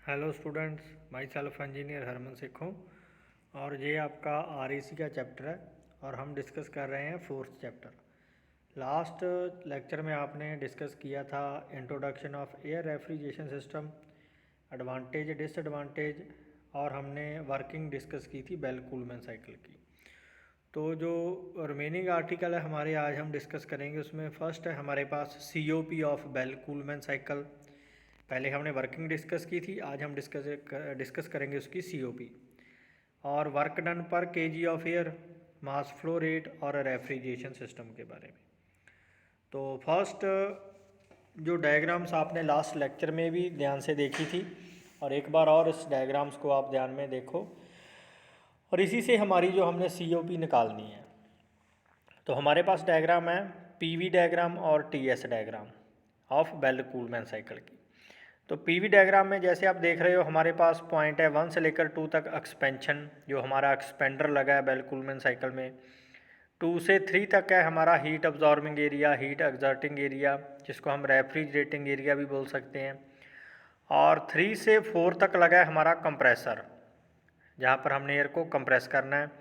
Hello students, myself engineer Harman Sikh हूँ और ये आपका आरईसी का चैप्टर है और हम डिस्कस कर रहे हैं फोर्थ चैप्टर। लास्ट लेक्चर में आपने डिस्कस किया था introduction of air refrigeration system, advantage disadvantage, और हमने वर्किंग डिस्कस की थी बेल कूलमैन साइकिल की। तो जो रिमेनिंग आर्टिकल है हमारे आज हम डिस्कस करेंगे, उसमें फर्स्ट है हमारे पास COP of Bell Coleman cycle. पहले हमने वर्किंग डिस्कस की थी, आज हम डिस्कस करेंगे उसकी COP और वर्क डन पर kg of air, mass flow rate और रेफ्रिजरेशन सिस्टम के बारे में। तो फर्स्ट जो डायग्राम्स आपने लास्ट लेक्चर में भी ध्यान से देखी थी और एक बार और इस डायग्राम्स को आप ध्यान में देखो और इसी से हमारी जो हमने COP निकालनी है। तो हमारे पास डायग्राम है PV डायग्राम और TS diagram of Bell Coleman cycle की। तो PV डायग्राम में जैसे आप देख रहे हो हमारे पास पॉइंट है 1 से लेकर 2 तक एक्सपेंशन, जो हमारा एक्सपेंडर लगा है बेल कूलमैन साइकिल में। 2 से 3 तक है हमारा heat absorbing area, heat exerting area, जिसको हम रेफ्रिजरेटिंग एरिया भी बोल सकते हैं। और 3 से 4 तक लगा है हमारा कंप्रेसर, जहाँ पर हमने एयर को कंप्रेस करना है।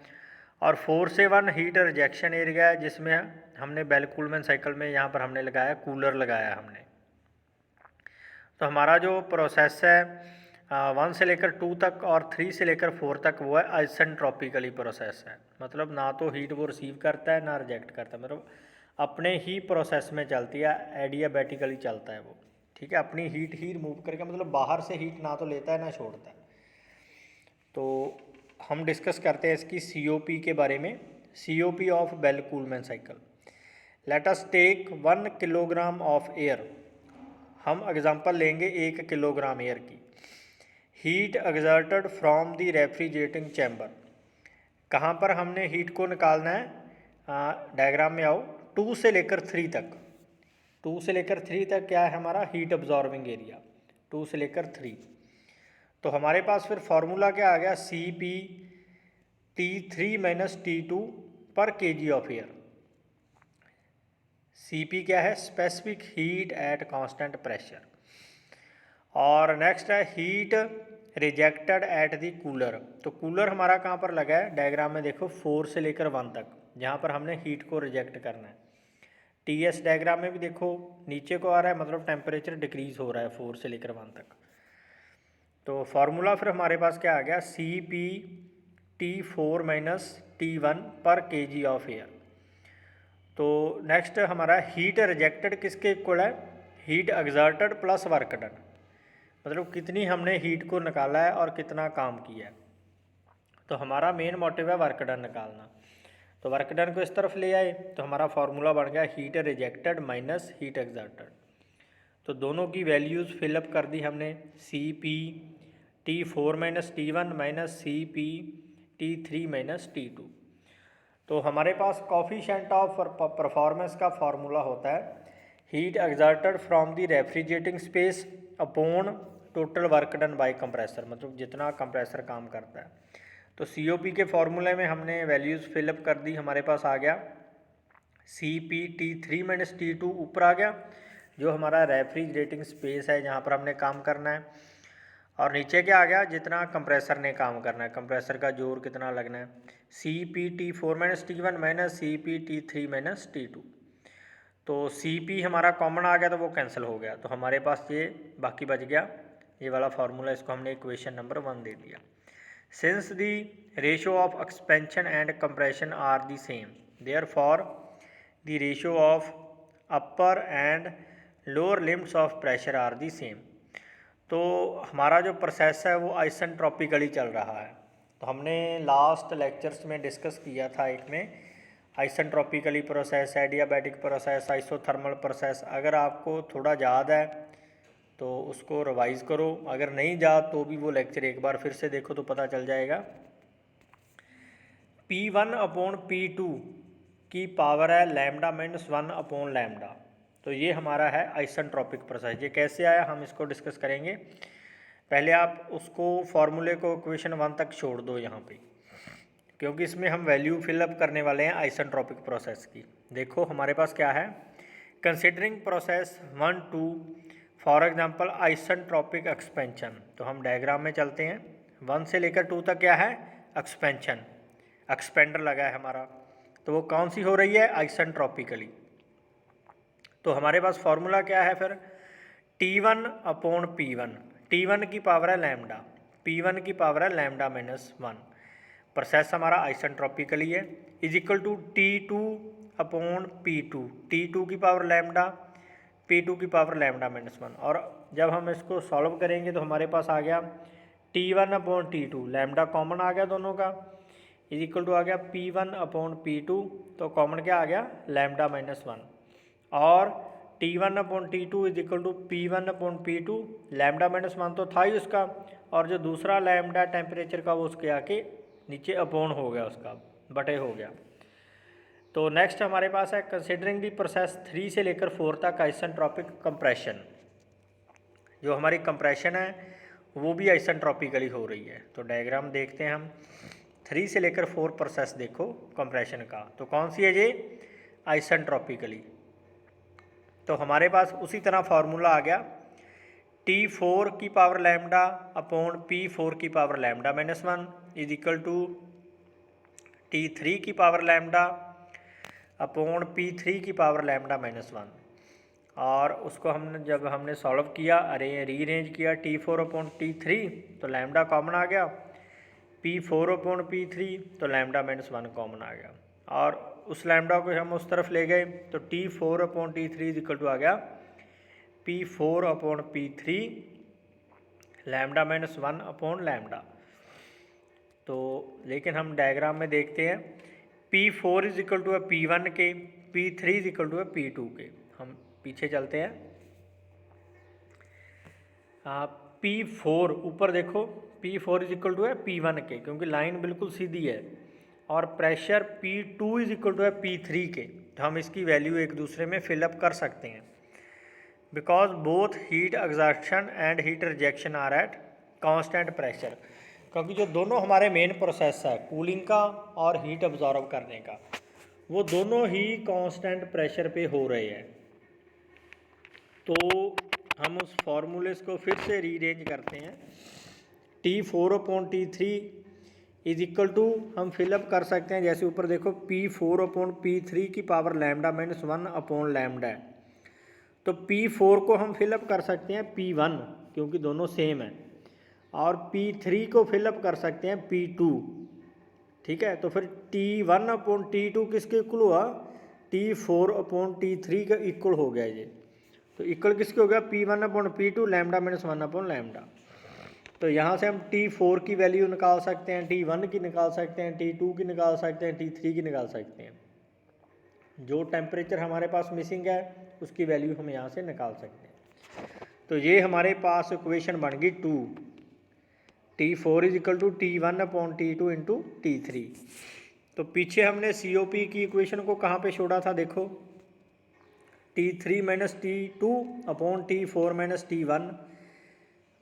और 4 से 1 हीट रिजेक्शन एरिया है, जिसमें हमने बेल कूलमैन साइकिल में यहाँ पर हमने लगाया कूलर लगाया हमने। तो हमारा जो प्रोसेस है 1 से लेकर 2 तक और 3 से लेकर 4 तक वो है आइसेंट्रोपिकली प्रोसेस है, मतलब ना तो हीट वो रिसीव करता है ना रिजेक्ट करता है, मतलब अपने ही प्रोसेस में चलती है, एडियाबैटिकली चलता है वो, ठीक है, अपनी हीट ही रिमूव करके, मतलब बाहर से हीट ना तो लेता है ना छोड़ता है। तो हम डिस्कस करते हैं इसकी COP के बारे में। COP of Bell Coleman cycle. Let us take 1 kilogram of air. हम एग्जांपल लेंगे 1 किलोग्राम एयर की। Heat exerted from the refrigerating chamber. कहाँ पर हमने हीट को निकालना है, डायग्राम में आओ। 2 से लेकर 3 तक, 2 से लेकर 3 तक क्या है हमारा हीट अब्जॉर्बिंग एरिया, 2 से लेकर 3। तो हमारे पास फिर फॉर्मूला क्या आ गया, CP T3 माइनस T2 पर kg ऑफ एयर। CP क्या है, specific heat at constant pressure. और नेक्स्ट है heat rejected at the cooler. तो कूलर हमारा कहाँ पर लगा है, डायग्राम में देखो 4 से लेकर 1 तक, जहाँ पर हमने हीट को रिजेक्ट करना है। TS डायग्राम में भी देखो नीचे को आ रहा है, मतलब टेम्परेचर डिक्रीज हो रहा है 4 से लेकर 1 तक। तो फार्मूला फिर हमारे पास क्या आ गया, CP T4 माइनस T1 पर kg ऑफ एयर। तो नेक्स्ट हमारा हीट रिजेक्टेड किसके इक्वल है, heat exerted plus work done, मतलब कितनी हमने हीट को निकाला है और कितना काम किया है। तो हमारा मेन मोटिव है वर्क डन निकालना। तो वर्क डन को इस तरफ ले आए तो हमारा फार्मूला बन गया heat rejected minus heat exerted. तो दोनों की वैल्यूज़ फिलअप कर दी हमने, CP T4 minus T1 minus CP T3 minus T2। तो हमारे पास कोफिशिएंट ऑफ परफॉर्मेंस का फार्मूला होता है heat exerted from the refrigerating space upon total work done bye compressor, मतलब जितना कंप्रेसर काम करता है। तो COP के फार्मूले में हमने वैल्यूज़ फिलअप कर दी, हमारे पास आ गया CP T3 माइनस T2 ऊपर आ गया, जो हमारा रेफ्रिजरेटिंग स्पेस है जहाँ पर हमने काम करना है। और नीचे क्या आ गया, जितना कंप्रेसर ने काम करना है, कंप्रेसर का जोर कितना लगना है, CP T4 minus T1 minus CP T3 minus T2। तो CP हमारा कॉमन आ गया तो वो कैंसिल हो गया, तो हमारे पास ये बाकी बच गया ये वाला फार्मूला, इसको हमने इक्वेशन नंबर 1 दे दिया। Since the ratio of expansion and compression are the same, therefore the ratio of upper and lower limits of pressure are the same. तो हमारा जो प्रोसेस है वो आइसेंट्रोपिकली चल रहा है। तो हमने लास्ट लेक्चर्स में डिस्कस किया था एक में isentropically process, adiabatic process, isothermal process. अगर आपको थोड़ा याद है तो उसको रिवाइज करो, अगर नहीं याद तो भी वो लेक्चर एक बार फिर से देखो तो पता चल जाएगा। P1 अपॉन P2 की पावर है लैम्डा माइनस 1 अपॉन लैम्डा। तो ये हमारा है आइसेंट्रोपिक प्रोसेस। ये कैसे आया हम इसको डिस्कस करेंगे। पहले आप उसको फार्मूले को इक्वेशन 1 तक छोड़ दो यहाँ पे, क्योंकि इसमें हम वैल्यू फिलअप करने वाले हैं आइसेंट्रोपिक प्रोसेस की। देखो हमारे पास क्या है, considering process 1 2 for example isentropic expansion. तो हम डायग्राम में चलते हैं, 1 से लेकर 2 तक क्या है, एक्सपेंशन, एक्सपेंडर लगा है हमारा, तो वो कौन सी हो रही है, आइसेंट्रोपिकली। तो हमारे पास फॉर्मूला क्या है फिर, T1 अपॉन P1, T1 की पावर है लैम्डा, P1 की पावर है लैम्डा -1, प्रोसेस हमारा आइसेंट्रोपिकली है, is equal to T2 upon P2, T2 की पावर लैम्डा, P2 की पावर लैम्डा -1। और जब हम इसको सॉल्व करेंगे तो हमारे पास आ गया T1 upon T2, lambda common आ गया दोनों का, इज इक्वल टू आ गया P1 अपॉन P2, तो कॉमन क्या आ गया, लैम्डा -1, और T1 upon T2 is equal to P1 upon P2, lambda -1 तो था ही उसका, और जो दूसरा लैम्डा टेम्परेचर का वो उसके आके नीचे अपॉन हो गया, उसका बटे हो गया। तो नेक्स्ट हमारे पास है कंसिडरिंग दी प्रोसेस 3 से लेकर 4 तक आइसेंट्रोपिक कंप्रेशन। जो हमारी कंप्रेशन है वो भी आइसेंट्रोपिकली हो रही है। तो डायग्राम देखते हैं हम, 3 से लेकर 4 प्रोसेस देखो कंप्रेशन का, तो कौन सी है ये, आइसेंट्रोपिकली। तो हमारे पास उसी तरह फार्मूला आ गया, T4 की पावर लैम्डा अपॉन P4 की power lambda -1 is equal to T3 की पावर लैम्डा अपॉन P3 की पावर लैम्डा -1, और उसको जब हमने सॉल्व किया, रीअरेंज किया, T4 अपॉन T3 तो लैम्डा कॉमन आ गया, P4 अपॉन P3 तो लैम्डा -1 कॉमन आ गया, और उस लैम्डा को हम उस तरफ ले गए तो T4 upon T3 is equal to आ गया P4 upon P3 lambda -1 upon lambda. तो लेकिन हम डायग्राम में देखते हैं P4 इज इक्वल टू है P1 के, P3 इज इक्वल टू है P2 के। हम पीछे चलते हैं, P4 ऊपर देखो, P4 इज इक्वल टू है P1 के, क्योंकि लाइन बिल्कुल सीधी है, और pressure P2 is equal to है P3 के। तो हम इसकी वैल्यू एक दूसरे में फिलअप कर सकते हैं, because both heat absorption and heat rejection are at constant pressure, क्योंकि जो दोनों हमारे मेन प्रोसेस है कूलिंग का और हीट अब्जॉर्ब करने का, वो दोनों ही कांस्टेंट प्रेशर पे हो रहे हैं। तो हम उस फार्मूले को फिर से रीअरेंज करते हैं, T4 upon T3 is equal to, हम फिलअप कर सकते हैं जैसे ऊपर देखो, P4 अपॉन P3 की पावर लैम्डा -1 अपॉन लैम्डा है, तो P4 को हम फिलअप कर सकते हैं P1, क्योंकि दोनों सेम है, और P3 को फिलअप कर सकते हैं P2, ठीक है। तो फिर T1 अपॉन T2 किसके इक्वल हुआ, T4 अपॉन T3 का इक्वल हो गया ये, तो इक्वल किसके हो गया, P1 upon P2 lambda -1 upon lambda. तो यहाँ से हम T4 की वैल्यू निकाल सकते हैं, T1 की निकाल सकते हैं, T2 की निकाल सकते हैं, T3 की निकाल सकते हैं। जो टेम्परेचर हमारे पास मिसिंग है उसकी वैल्यू हम यहाँ से निकाल सकते हैं। तो ये हमारे पास इक्वेशन बन गई 2, T4 is equal to T1 upon T2 into T3। तो पीछे हमने COP की इक्वेशन को कहाँ पे छोड़ा था, देखो, T3 minus T2 upon T4 minus T1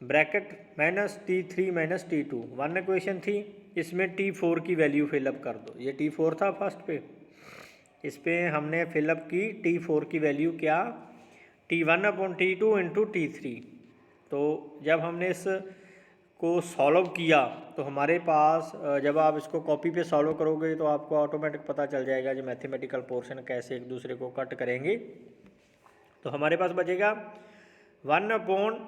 bracket minus T3 minus T2, 1 equation थी, इसमें T4 की वैल्यू फिलअप कर दो। ये T4 था फर्स्ट पे, इस पे हमने फिलअप की T4 की वैल्यू क्या, T1 upon T2 into T3। तो जब हमने इस को सॉल्व किया तो हमारे पास, जब आप इसको कॉपी पे सॉल्व करोगे तो आपको ऑटोमेटिक पता चल जाएगा जो मैथमेटिकल पोर्शन कैसे एक दूसरे को कट करेंगे। तो हमारे पास बचेगा 1 upon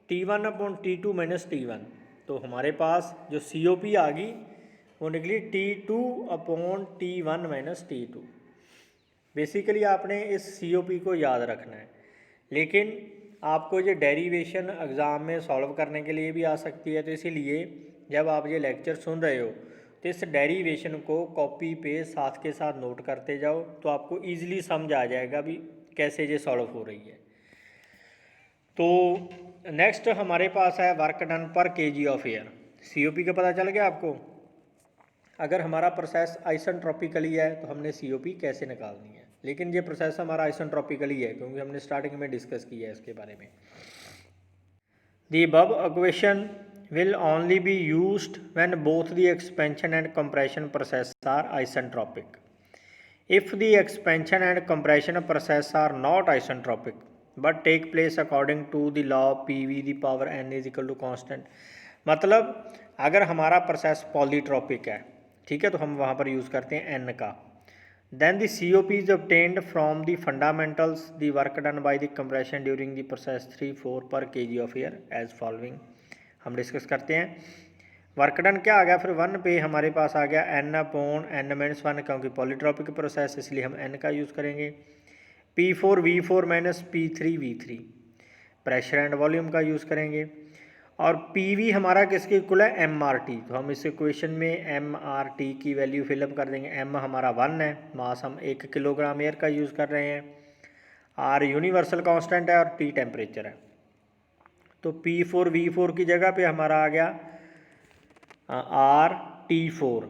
T1 upon T2 minus T1। तो हमारे पास जो COP आ गई वो निकली T2 upon T1 minus T2। Basically आपने इस COP को याद रखना है, लेकिन आपको ये डेरिवेशन एग्ज़ाम में सॉल्व करने के लिए भी आ सकती है। तो इसीलिए जब आप ये लेक्चर सुन रहे हो तो इस डेरिवेशन को कॉपी पे साथ के साथ नोट करते जाओ, तो आपको ईजिली समझ आ जाएगा भी कैसे ये सॉल्व हो रही है। तो नेक्स्ट हमारे पास है वर्क डन पर kg ऑफ एयर। COP का पता चल गया आपको। अगर हमारा प्रोसेस आइसेंट्रोपिकली है तो हमने COP कैसे निकालनी है, लेकिन ये प्रोसेस हमारा आइसेंट्रोपिकली है क्योंकि हमने स्टार्टिंग में डिस्कस किया है इसके बारे में। The above equation will only be used when both the expansion and compression process are isentropic. If the expansion and compression process are not isentropic, but take place according to the law PV the power n is equal to constant. मतलब अगर हमारा process polytropic है, ठीक है, तो हम वहाँ पर यूज़ करते हैं n का। Then the COP is obtained from the fundamentals the work done by the compression during the process 3-4 per kg of air as following. हम डिस्कस करते हैं। वर्क डन क्या आ गया फिर 1 पे हमारे पास आ गया n/n-1, क्योंकि पॉलीट्रॉपिक प्रोसेस इसलिए हम n का यूज़ करेंगे। P4V4 - P3V3 pressure and volume का यूज़ करेंगे। और PV हमारा किसके इक्वल है, MRT, तो हम इस इक्वेशन में MRT की वैल्यू फिलअप कर देंगे। M हमारा 1 है, मास हम 1 किलोग्राम एयर का यूज़ कर रहे हैं, R यूनिवर्सल कांस्टेंट है और T टेम्परेचर है। तो P4V4 की जगह पे हमारा आ गया RT4,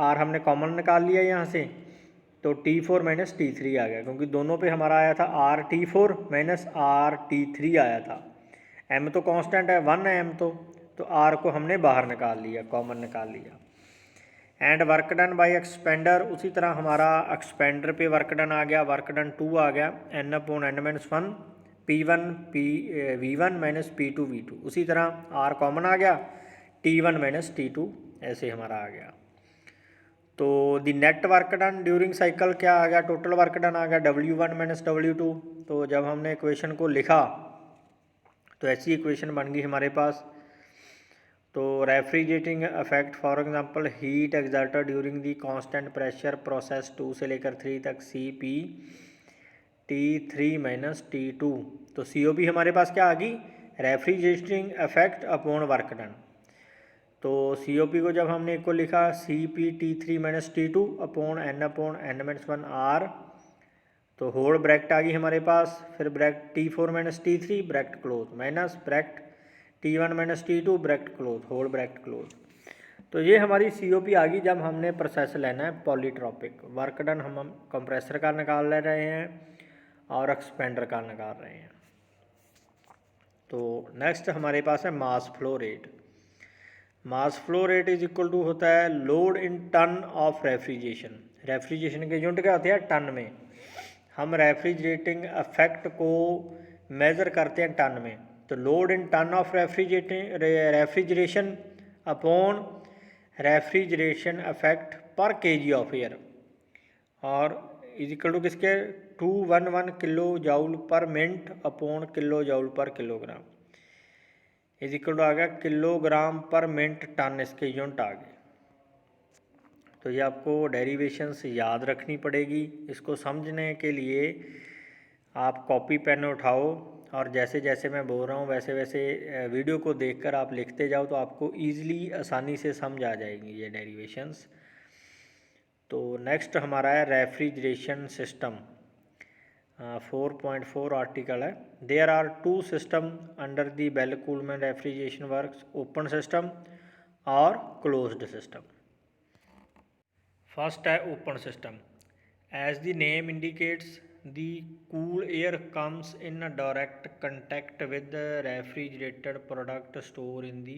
R हमने कॉमन निकाल लिया यहाँ से, तो T4 - T3 आ गया, क्योंकि दोनों पे हमारा आया था RT4 - RT3 आया था। M तो कांस्टेंट है, 1 है M तो R को हमने बाहर निकाल लिया, कॉमन निकाल लिया। And work done bye expander, उसी तरह हमारा एक्सपेंडर पे वर्क डन आ गया, वर्क डन 2 आ गया, n/n-1 P1 V1 - P2 V2। उसी तरह R कॉमन आ गया, T1 - T2 ऐसे हमारा आ गया। तो the net work done during cycle क्या आ गया, टोटल वर्क डन आ गया W1 - W2। तो जब हमने इक्वेशन को लिखा तो ऐसी इक्वेशन बन गई हमारे पास। तो refrigerating effect for example heat exerted during the constant pressure process 2 से लेकर 3 तक CP T3 - T2। तो COP हमारे पास क्या आ गई, refrigerating effect upon work done. तो COP को जब हमने को लिखा CP T3 - T2 upon n/n-1 R, तो होल ब्रैकेट आ गई हमारे पास, फिर bracket T4 - T3 bracket close minus bracket T1 - T2 bracket close, whole bracket close. तो ये हमारी COP आ गई जब हमने प्रोसेस लेना है पॉलीट्रॉपिक। वर्क डन हम कंप्रेसर का निकाल ले रहे हैं और एक्सपेंडर का निकाल रहे हैं। तो नेक्स्ट हमारे पास है mass flow rate. Mass flow rate is equal to होता है load in ton of refrigeration. Refrigeration के यूनिट क्या होते हैं, टन में। हम रेफ्रिजरेटिंग इफेक्ट को मेज़र करते हैं टन में, तो load in ton of refrigeration upon refrigeration effect per kg of air, और इज इक्वल टू किसके 211 kilo joule per minute upon kilo joule per kilogram, is equal to आ गया kilogram per minute ton, इसके unit आ गए। तो ये आपको डेरिवेशंस याद रखनी पड़ेगी। इसको समझने के लिए आप कॉपी पेन उठाओ और जैसे जैसे मैं बोल रहा हूँ वैसे वैसे वीडियो को देखकर आप लिखते जाओ, तो आपको ईज़िली आसानी से समझ आ जाएंगी ये डेरिवेशंस। तो नेक्स्ट हमारा है रेफ्रिजरेशन सिस्टम, 4.4 आर्टिकल है। There are 2 system under the Bell Coleman refrigeration works, open system और क्लोज्ड सिस्टम। फर्स्ट है open system. As the name indicates the cool air comes in direct contact with refrigerated product store in the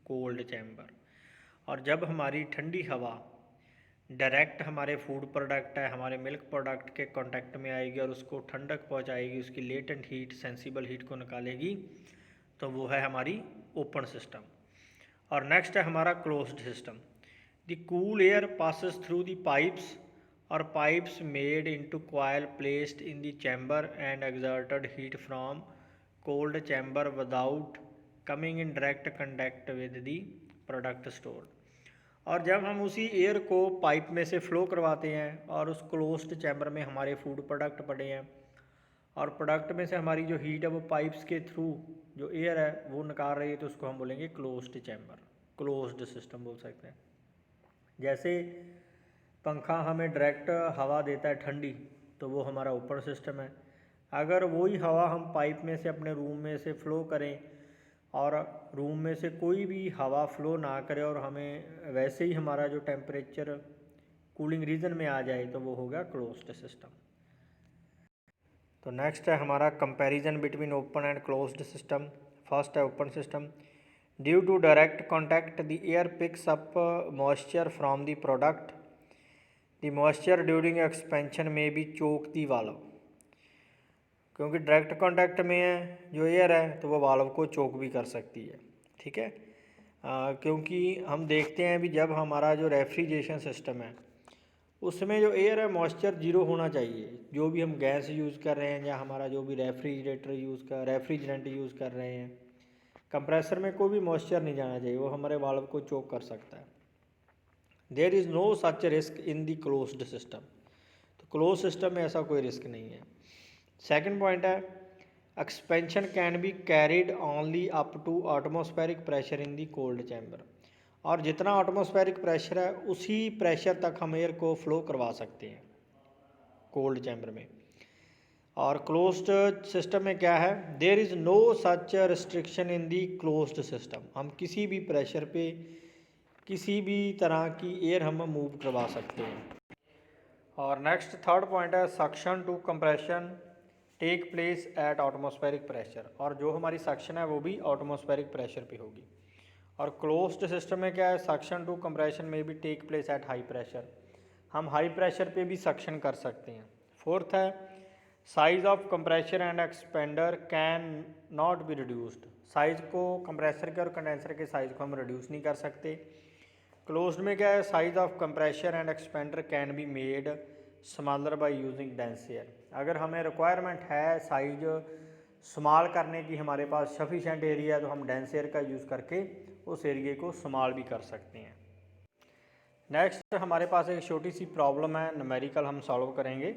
cold chamber. और जब हमारी ठंडी हवा direct हमारे food product है, हमारे मिल्क प्रोडक्ट के कांटेक्ट में आएगी और उसको ठंडक पहुंचाएगी, उसकी लेटेंट हीट, सेंसिबल हीट को निकालेगी, तो वो है हमारी ओपन सिस्टम। और नेक्स्ट है हमारा closed system. The cool air passes through the pipes or pipes made into coil placed in the chamber and exerted heat from cold chamber without coming in direct contact with the product stored। और जब हम उसी air को pipe में से flow करवाते हैं और उस क्लोज्ड चैम्बर में हमारे फूड प्रोडक्ट पड़े हैं और प्रोडक्ट में से हमारी जो हीट है वो पाइप्स के थ्रू जो एयर है वो निकाल रही है, तो उसको हम बोलेंगे क्लोज्ड चैम्बर, क्लोज्ड सिस्टम बोल सकते हैं। जैसे पंखा हमें डायरेक्ट हवा देता है ठंडी, तो वो हमारा ओपन सिस्टम है। अगर वही हवा हम पाइप में से अपने रूम में से फ़्लो करें और रूम में से कोई भी हवा फ़्लो ना करे और हमें वैसे ही हमारा जो टेम्परेचर कूलिंग रीजन में आ जाए, तो वो हो गया क्लोज्ड सिस्टम। तो नेक्स्ट है हमारा comparison between open and closed system. First है open system. Due to direct contact, the air picks up moisture from the product. The moisture during expansion may be choke the valve. क्योंकि direct contact में है जो air है तो वो valve को चोक भी कर सकती है, ठीक है। क्योंकि हम देखते हैं भी जब हमारा जो रेफ्रिजरेशन सिस्टम है उसमें जो एयर है मॉइस्चर जीरो होना चाहिए। जो भी हम गैस यूज़ कर रहे हैं या हमारा जो भी रेफ्रिजरेंट यूज़ कर रहे हैं, कंप्रेसर में कोई भी मॉइस्चर नहीं जाना चाहिए, वो हमारे वाल्व को चोक कर सकता है। There is no such risk in the closed system, तो क्लोज सिस्टम में ऐसा कोई रिस्क नहीं है। सेकंड पॉइंट है expansion can be carried only up to atmospheric pressure in the cold chamber, और जितना एटमॉस्फेरिक प्रेशर है उसी प्रेशर तक हम एयर को फ्लो करवा सकते हैं कोल्ड चैम्बर में। और क्लोज्ड सिस्टम में क्या है, there is no such restriction in the closed system, हम किसी भी प्रेशर पे किसी भी तरह की एयर हम मूव करवा सकते हैं। और नेक्स्ट थर्ड पॉइंट है suction to compression take place at atmospheric pressure, और जो हमारी सक्शन है वो भी एटमॉस्फेरिक प्रेशर पे होगी। और क्लोज्ड सिस्टम में क्या है, सक्शन टू कंप्रेशन में भी take place at high pressure, हम हाई प्रेशर पे भी सक्शन कर सकते हैं। फोर्थ है size of compressor and expander can not be reduced, size को कंप्रेसर के और कंडेंसर के साइज़ को हम रिड्यूस नहीं कर सकते। क्लोज्ड में क्या है, size of compressor and expander can be made smaller by using dense air, अगर हमें रिक्वायरमेंट है साइज स्मॉल करने की, हमारे पास सफिशेंट एरिया है, तो हम डेंस एयर का यूज़ करके उस एरिए को स्मॉल भी कर सकते हैं। नेक्स्ट हमारे पास एक छोटी सी प्रॉब्लम है, न्यूमेरिकल हम सॉल्व करेंगे।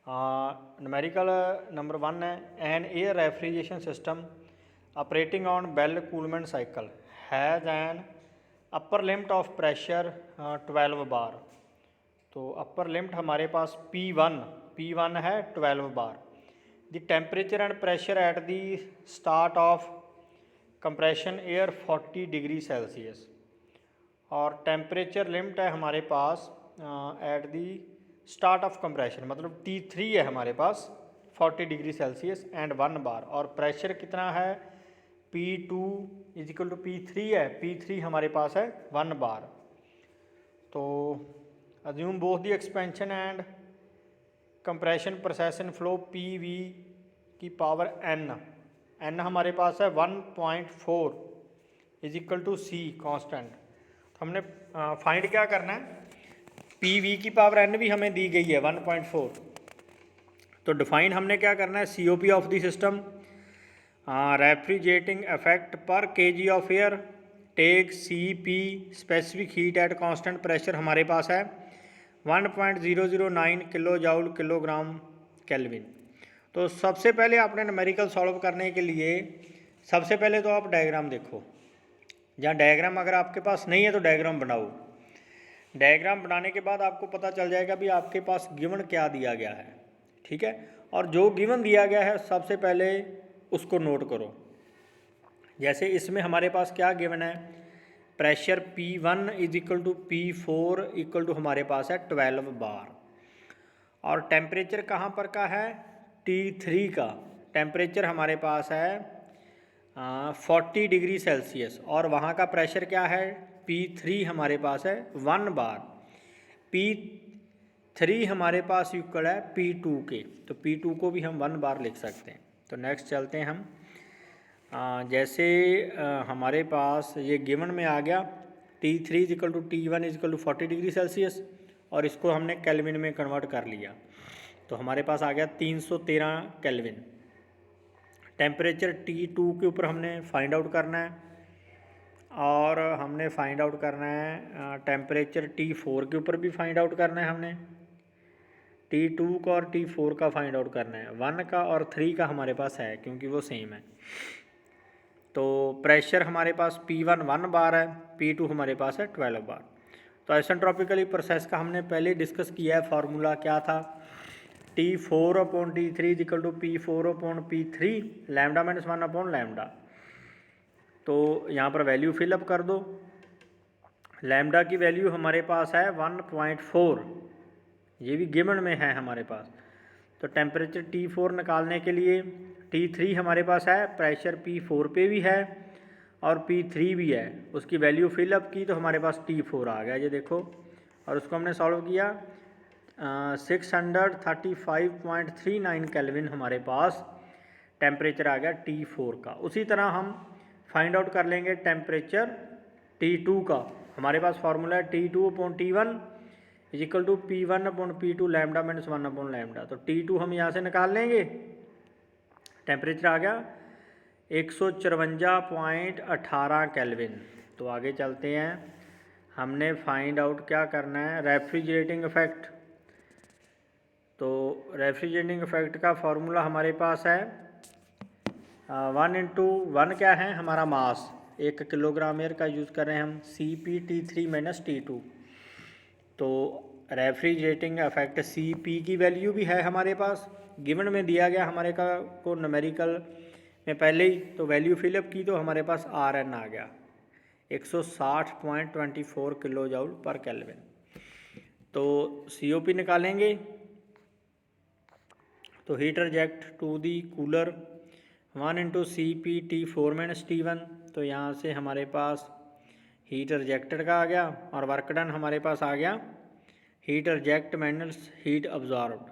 न्यूमेरिकल नंबर 1 है an air refrigeration system operating on Bell Coleman cycle has an upper limit of pressure 12 bar, तो अपर लिमिट हमारे पास P1 है 12 bar. The temperature and pressure at the start of compression air 40 degree Celsius, और temperature limit है हमारे पास at the start of compression, मतलब T3 है हमारे पास 40 डिग्री सेल्सियस एंड 1 बार, और प्रेशर कितना है P2 is equal to P3 है, P3 हमारे पास है 1 बार। तो assume both the expansion and compression process in flow PV की पावर n हमारे पास है 1.4 is equal to C constant. तो हमने फाइंड क्या करना है, PV की पावर n भी हमें दी गई है 1.4, तो डिफाइन हमने क्या करना है, COP of the system refrigerating effect per kg of air take CP specific heat at constant pressure हमारे पास है 1.009 किलो जूल किलोग्राम केल्विन। तो सबसे पहले आपने न्यूमेरिकल सॉल्व करने के लिए सबसे पहले तो आप डायग्राम देखो, या डायग्राम अगर आपके पास नहीं है तो डायग्राम बनाओ। डायग्राम बनाने के बाद आपको पता चल जाएगा भी आपके पास गिवन क्या दिया गया है, ठीक है। और जो गिवन दिया गया है सबसे पहले उसको नोट करो। जैसे इसमें हमारे पास क्या गिवन है, pressure P1 is equal to P4 equal to हमारे पास है 12 बार, और टेम्परेचर कहाँ पर का है, T3 का टेम्परेचर हमारे पास है 40 डिग्री सेल्सियस, और वहाँ का प्रेशर क्या है P3 हमारे पास है 1 बार। P3 हमारे पास इक्वल है P2 के, तो P2 को भी हम 1 बार लिख सकते हैं। तो नेक्स्ट चलते हैं हम, जैसे हमारे पास ये गिवन में आ गया T3 is equal to T1 is equal to 40 degree Celsius, और इसको हमने केल्विन में कन्वर्ट कर लिया, तो हमारे पास आ गया 313 केल्विन। टेम्परेचर T2 के ऊपर हमने फाइंड आउट करना है, और हमने फाइंड आउट करना है टेम्परेचर T4 के ऊपर भी फाइंड आउट करना है, हमने T2 का और T4 का फाइंड आउट करना है। 1 का और 3 का हमारे पास है क्योंकि वो सेम है। तो प्रेशर हमारे पास P1 1 बार है, P2 हमारे पास है 12 बार। तो आइसेंट्रोपिकली प्रोसेस का हमने पहले डिस्कस किया है, फार्मूला क्या था, T4/T3 is equal to P4/P3 lambda minus 1 lambda. तो यहाँ पर वैल्यू फिलअप कर दो, लैम्डा की वैल्यू हमारे पास है 1.4, ये भी गिवन में है हमारे पास। तो टेम्परेचर T4 निकालने के लिए T3 हमारे पास है, प्रेशर P4 पे भी है और P3 भी है, उसकी वैल्यू फिलअप की तो हमारे पास T4 आ गया, ये देखो, और उसको हमने सॉल्व किया। 635.39 केल्विन हमारे पास टेम्परेचर आ गया T4 का। उसी तरह हम फाइंड आउट कर लेंगे टेम्परेचर T2 का। हमारे पास फार्मूला है T2/T1 = P1/P2 लैम्डा माइनस 1/लैम्डा। तो T2 हम यहाँ से निकाल लेंगे, टेम्परेचर आ गया 154.18 केल्विन। तो आगे चलते हैं, हमने फाइंड आउट क्या करना है, रेफ्रिजरेटिंग इफेक्ट। तो रेफ्रिजरेटिंग इफेक्ट का फॉर्मूला हमारे पास है 1 क्या है हमारा मास, 1 किलोग्राम एयर का यूज़ कर रहे हैं हम, CpT3 - T2। तो रेफ्रिजरेटिंग इफेक्ट Cp की वैल्यू भी है हमारे पास, गिवन में दिया गया हमारे को न्यूमेरिकल में पहले ही, तो वैल्यू फिलअप की तो हमारे पास Rn आ गया 160.24 किलो जूल पर केल्विन। तो COP निकालेंगे, तो heat reject to the cooler 1 × CpT4 - T1। तो यहाँ से हमारे पास हीट रिजेक्टेड का आ गया और वर्क डन हमारे पास आ गया heat reject minus heat absorbed.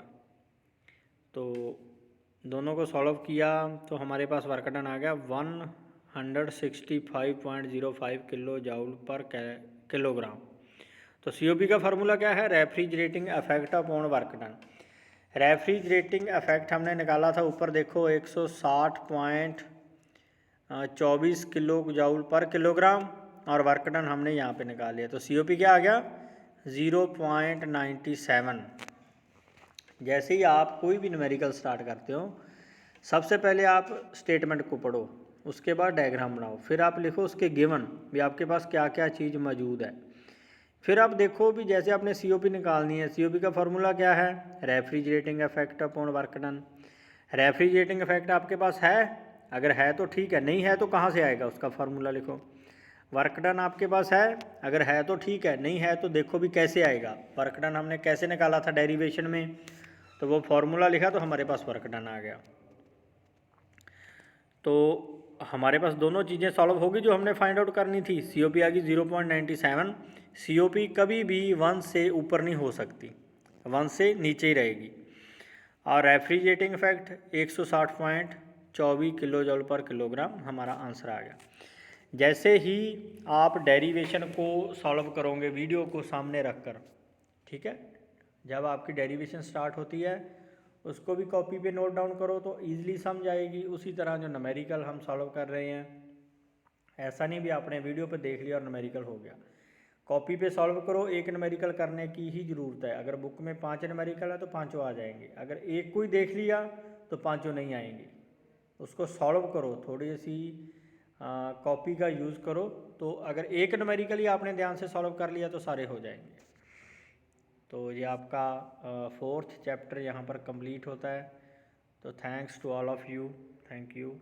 तो दोनों को सॉल्व किया तो हमारे पास वर्क डन आ गया 165.05 किलो जूल पर किलोग्राम। तो COP का फार्मूला क्या है, refrigerating effect upon work done. Refrigerating effect हमने निकाला था, ऊपर देखो 160.24 किलो जूल पर किलोग्राम, और वर्क डन हमने यहाँ पे निकाल लिया। तो COP क्या आ गया 0.97। जैसे ही आप कोई भी न्यूमेरिकल स्टार्ट करते हो, सबसे पहले आप स्टेटमेंट को पढ़ो, उसके बाद डायग्राम बनाओ, फिर आप लिखो उसके गिवन भी आपके पास क्या क्या चीज़ मौजूद है। फिर आप देखो भी जैसे आपने COP निकालनी है, COP का फार्मूला क्या है, refrigerating effect upon work done. Refrigerating effect आपके पास है, अगर है तो ठीक है, नहीं है तो कहाँ से आएगा, उसका फार्मूला लिखो। वर्क डन आपके पास है, अगर है तो ठीक है, नहीं है तो देखो भी कैसे आएगा। वर्क डन हमने कैसे निकाला था डेरिवेशन में, तो वो फार्मूला लिखा तो हमारे पास वर्क डन आ गया। तो हमारे पास दोनों चीज़ें सॉल्व होगी जो हमने फाइंड आउट करनी थी। COP आ गई 0.97। COP कभी भी 1 से ऊपर नहीं हो सकती, 1 से नीचे ही रहेगी। और refrigerating effect 160.24 kilo joule per kilogram हमारा आंसर आ गया। जैसे ही आप डेरिवेशन को सॉल्व करोगे वीडियो को सामने रखकर, ठीक है, जब आपकी डेरिवेशन स्टार्ट होती है उसको भी कॉपी पे नोट डाउन करो तो ईजिली समझ आएगी। उसी तरह जो न्यूमेरिकल हम सॉल्व कर रहे हैं, ऐसा नहीं भी आपने वीडियो पे देख लिया और न्यूमेरिकल हो गया, कॉपी पे सॉल्व करो। एक न्यूमेरिकल करने की ही ज़रूरत है, अगर बुक में 5 न्यूमेरिकल है तो 5 आ जाएंगे, अगर एक कोई देख लिया तो 5 नहीं आएंगे। उसको सॉल्व करो, थोड़ी सी कॉपी का यूज़ करो, तो अगर एक न्यूमेरिकल ही आपने ध्यान से सॉल्व कर लिया तो सारे हो जाएंगे। तो ये आपका 4th चैप्टर यहाँ पर कंप्लीट होता है। तो thanks to all of you, thank you.